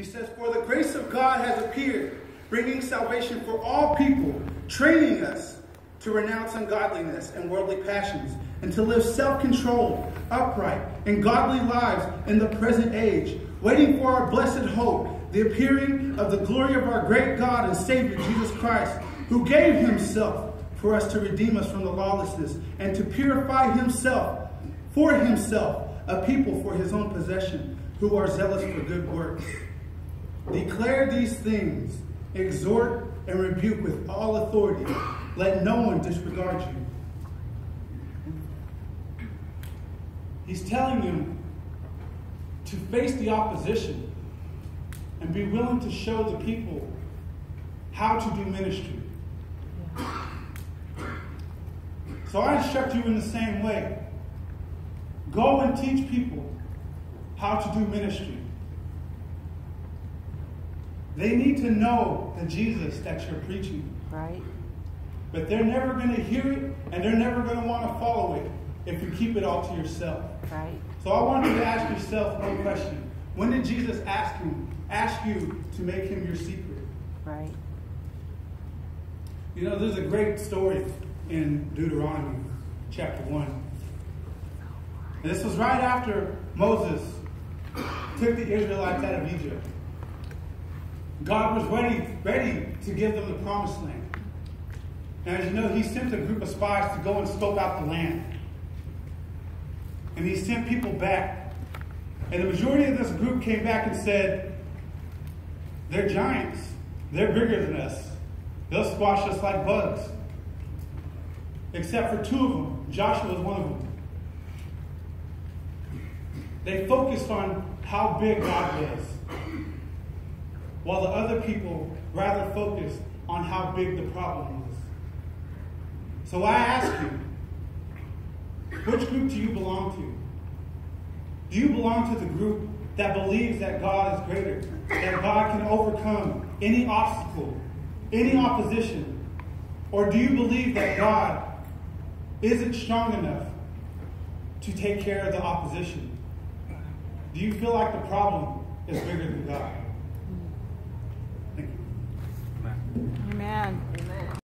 He says, "For the grace of God has appeared, bringing salvation for all people, training us to renounce ungodliness and worldly passions, and to live self-controlled, upright, and godly lives in the present age, waiting for our blessed hope, the appearing of the glory of our great God and Savior, Jesus Christ, who gave himself for us to redeem us from the lawlessness, and to purify himself, for himself, a people for his own possession, who are zealous for good works. Declare these things, exhort and rebuke with all authority. Let no one disregard you." He's telling them to face the opposition and be willing to show the people how to do ministry. So I instruct you in the same way. Go and teach people how to do ministry. They need to know the Jesus that you're preaching. Right. But they're never going to hear it, and they're never going to want to follow it if you keep it all to yourself. Right. So I want you to ask yourself one question. When did Jesus ask you to make him your secret? Right. You know, there's a great story in Deuteronomy chapter 1. And this was right after Moses took the Israelites out of Egypt. God was ready to give them the promised land. And as you know, he sent a group of spies to go and scope out the land. And he sent people back. And the majority of this group came back and said, "They're giants. They're bigger than us. They'll squash us like bugs." Except for two of them. Joshua was one of them. They focused on how big God was, while the other people rather focused on how big the problem was. So I ask you, which group do you belong to? Do you belong to the group that believes that God is greater, that God can overcome any obstacle, any opposition? Or do you believe that God isn't strong enough to take care of the opposition? Do you feel like the problem is bigger than God? Thank you. Amen.